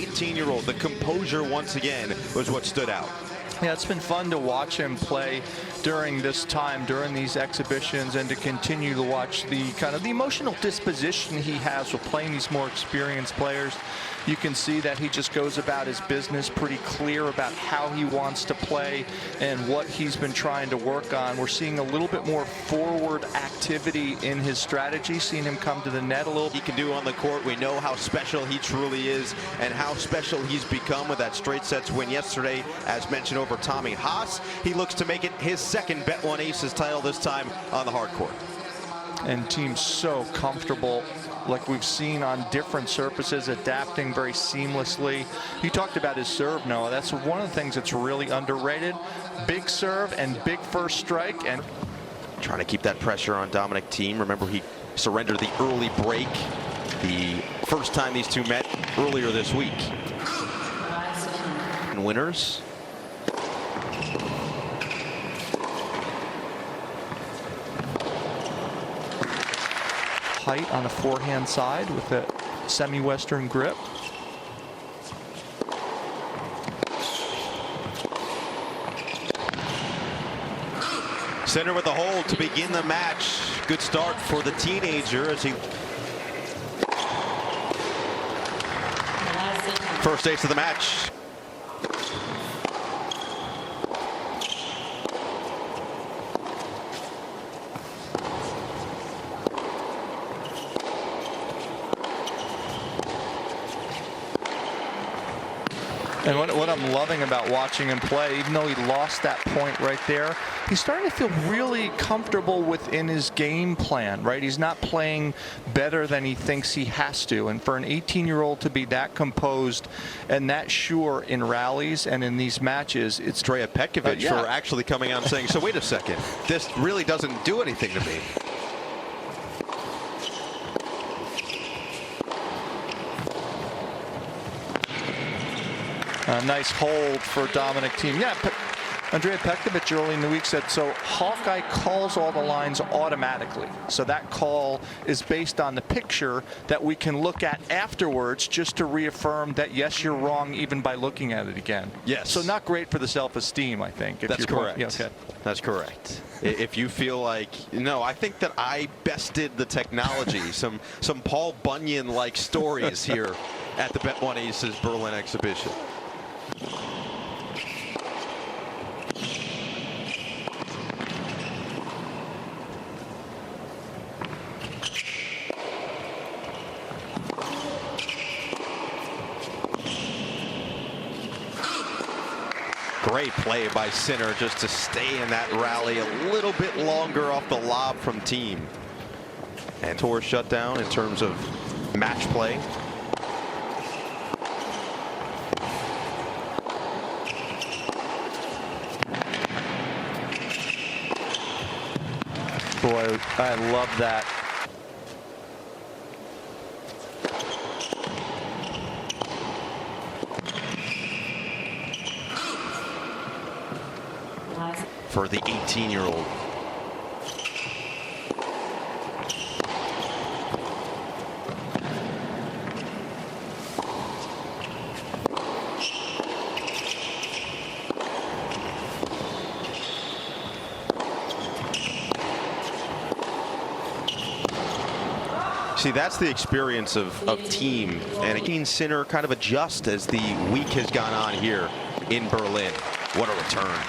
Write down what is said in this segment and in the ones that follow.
18-year-old. The composure once again was what stood out. Yeah, it's been fun to watch him play during this time, during these exhibitions, and to continue to watch the kind of the emotional disposition he has with playing these more experienced players. You can see that he just goes about his business pretty clear about how he wants to play and what he's been trying to work on. We're seeing a little bit more forward activity in his strategy, seeing him come to the net a little. He can do on the court. We know how special he truly is and how special he's become with that straight sets win yesterday, as mentioned, over Tommy Haas. He looks to make it his second Bet One Aces title, this time on the hard court. And team's so comfortable, like we've seen on different surfaces, adapting very seamlessly. You talked about his serve, Noah. That's one of the things that's really underrated. Big serve and big first strike. And trying to keep that pressure on Dominic THIEM. Remember, he surrendered the early break the first time these two met earlier this week. And winners. Height on the forehand side with a semi-western grip. Center with a hold to begin the match. Good start for the teenager as he first ace of the match. And what I'm loving about watching him play, even though he lost that point right there, he's starting to feel really comfortable within his game plan, right? He's not playing better than he thinks he has to. And for an 18-year-old to be that composed and that sure in rallies and in these matches, it's Andrea Petkovic yeah. for actually coming out and saying, so wait a second, this really doesn't do anything to me. A nice hold for Dominic THIEM. Yeah, Andrea Petkovic early in the week said, so Hawkeye calls all the lines automatically. So that call is based on the picture that we can look at afterwards just to reaffirm that, yes, you're wrong even by looking at it again. Yes. So not great for the self-esteem, I think. That's correct. Yeah, okay. That's correct. If you feel like, no, I think that I bested the technology. Some Paul Bunyan-like stories here at the Bet One Aces Berlin exhibition. Great play by Sinner just to stay in that rally a little bit longer off the lob from THIEM. And tour shut down in terms of match play. Boy, I love that. For the 18-year-old. See, that's the experience of THIEM, and again, Sinner kind of adjust as the week has gone on here in Berlin. What a return.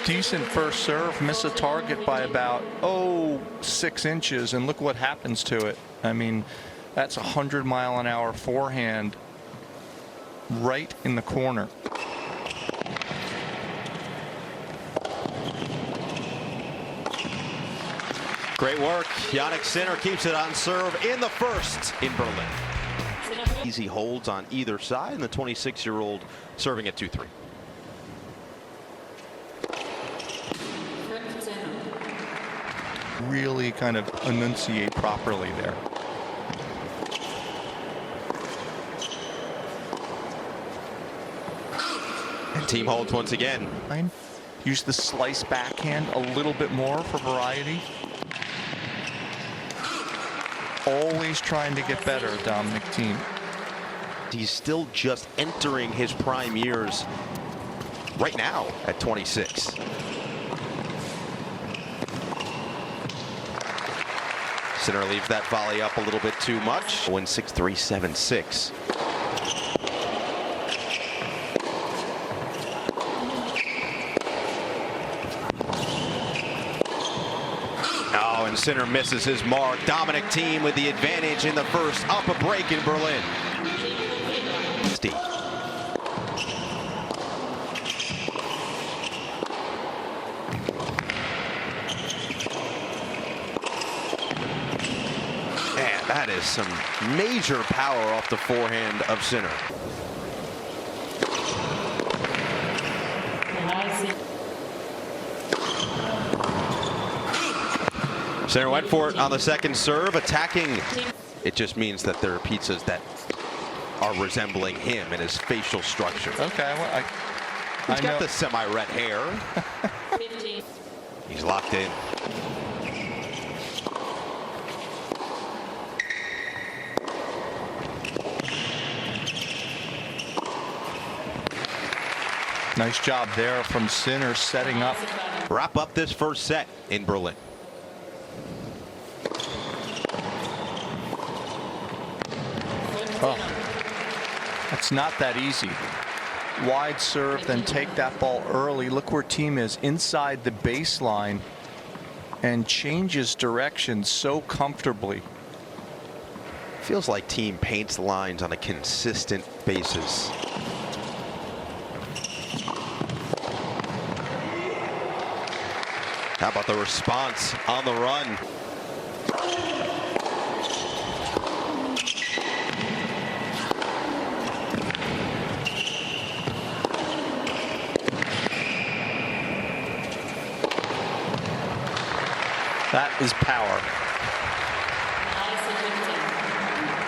Decent first serve, miss a target by about 6 inches, and look what happens to it. I mean, that's 100-mile-an-hour forehand right in the corner. Great work. Jannik Sinner keeps it on serve in the first in Berlin. Easy holds on either side, and the 26-year-old serving at 2-3. Really kind of enunciate properly there. And THIEM holds once again. Use the slice backhand a little bit more for variety. always trying to get better, Dominic THIEM. He's still just entering his prime years right now at 26. Center leaves that volley up a little bit too much. 1-6-3-7-6. Oh, and center misses his mark. Dominic THIEM with the advantage in the first. Up a break in Berlin. Steve. Man, that is some major power off the forehand of center. Center went for it on the second serve, attacking. It just means that there are pizzas that are resembling him in his facial structure. Okay, well, He's got the semi-red hair. He's locked in. Nice job there from Sinner setting up. Wrap up this first set in Berlin. Oh, that's not that easy. Wide serve, then take that ball early. Look where THIEM is, inside the baseline, and changes direction so comfortably. Feels like THIEM paints lines on a consistent basis. How about the response on the run? That is power.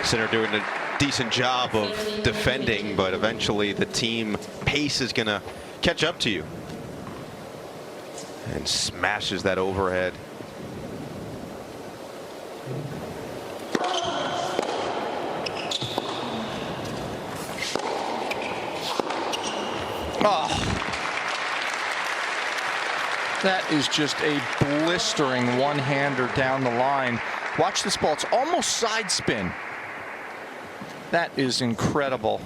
Center doing a decent job of defending, but eventually the THIEM pace is going to catch up to you. And smashes that overhead. Oh. That is just a blistering one-hander down the line. Watch this ball. It's almost side spin. That is incredible.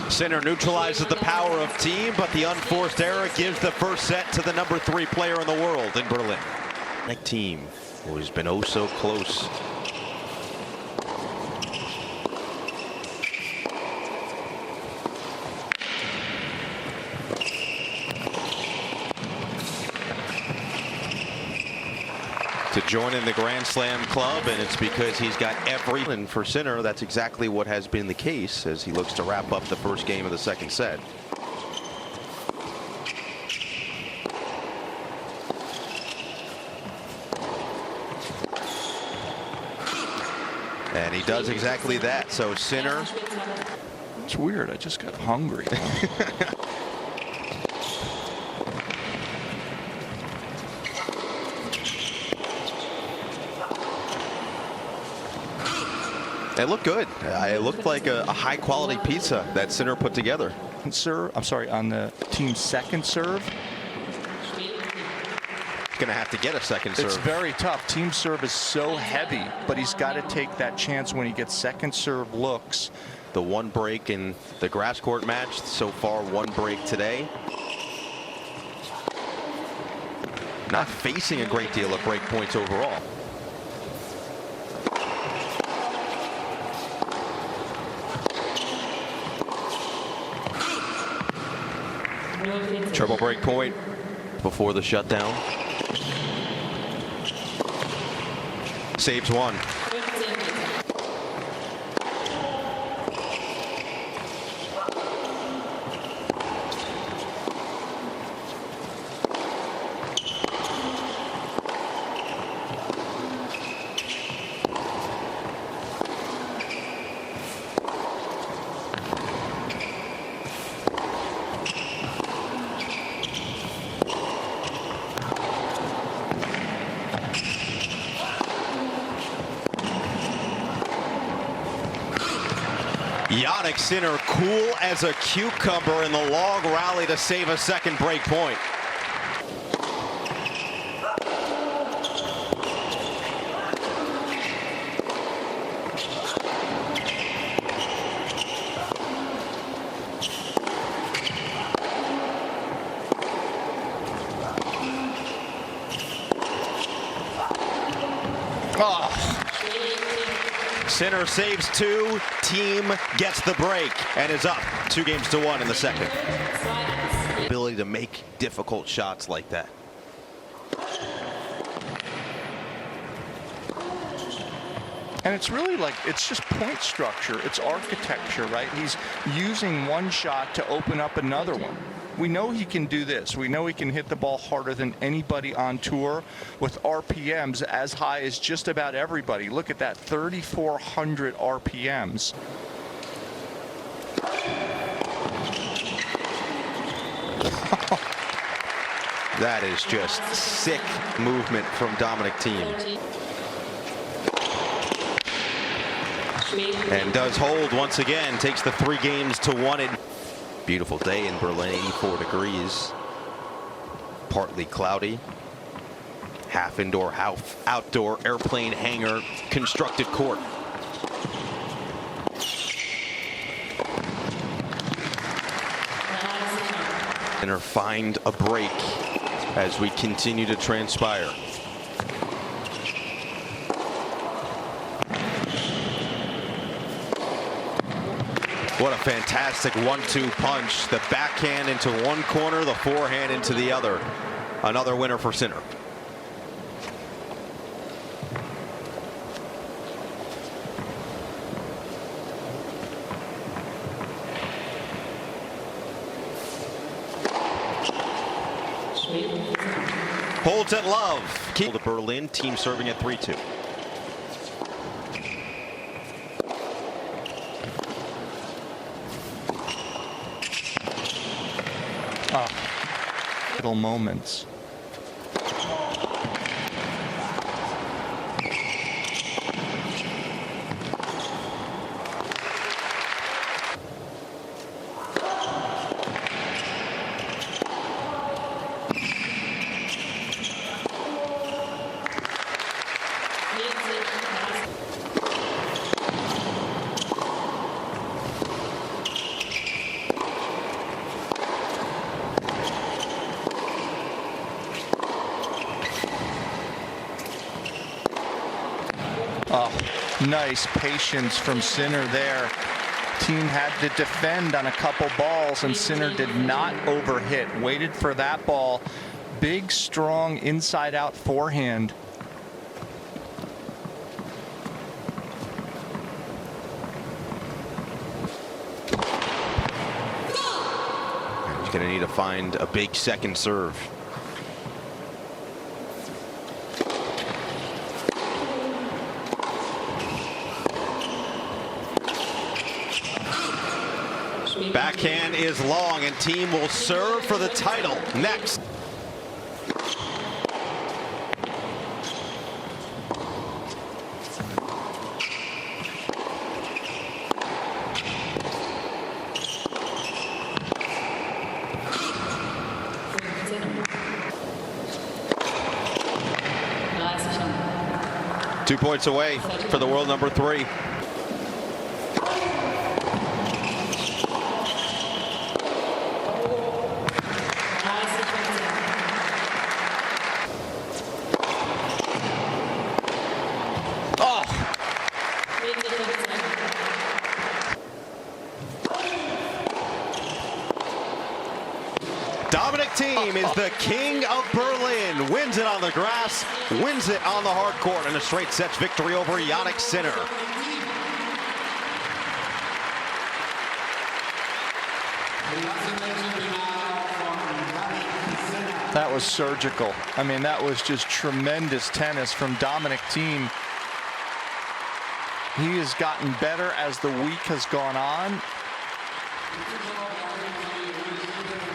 Center neutralizes the power of THIEM, but the unforced error gives the first set to the number 3 player in the world in Berlin. Jannik THIEM, who's been oh so close. To join in the Grand Slam club, and it's because he's got every. And for Sinner, that's exactly what has been the case as he looks to wrap up the first game of the second set. And he does exactly that. So Sinner. It's weird. I just got hungry. It looked good. It looked like a high-quality pizza that Sinner put together. Sir, I'm sorry, on the THIEM's second serve. He's going to have to get a second serve. It's very tough. THIEM serve is so heavy, but he's got to take that chance when he gets second serve looks. The one break in the grass court match so far, one break today. Not facing a great deal of break points overall. Triple break point before the shutdown. Saves one. Jannik Sinner cool as a cucumber in the long rally to save a second break point. Sinner saves two, team gets the break and is up 2-1 in the second. Ability to make difficult shots like that. And it's really like, it's just point structure, it's architecture, right? He's using one shot to open up another one. We know he can do this. We know he can hit the ball harder than anybody on tour with RPMs as high as just about everybody. Look at that, 3,400 RPMs. That is just sick movement from Dominic THIEM. And does hold once again, takes the 3-1. Beautiful day in Berlin, 84 degrees. Partly cloudy. Half indoor, half outdoor, airplane hangar, constructed court. And find a break as we continue to transpire. What a fantastic 1-2 punch. The backhand into one corner, the forehand into the other. Another winner for Sinner. Holds at love. Keep the Berlin team serving at 3-2. Little moments. Oh, nice patience from Sinner there. Team had to defend on a couple balls, and Sinner did not overhit. Waited for that ball. Big, strong, inside-out forehand. He's going to need to find a big second serve. Backhand is long, and team will serve for the title next. Two points away for the world number 3. Dominic THIEM is the king of Berlin. Wins it on the grass, wins it on the hard court, and a straight sets victory over Jannik Sinner. That was surgical. I mean, that was just tremendous tennis from Dominic THIEM. He has gotten better as the week has gone on.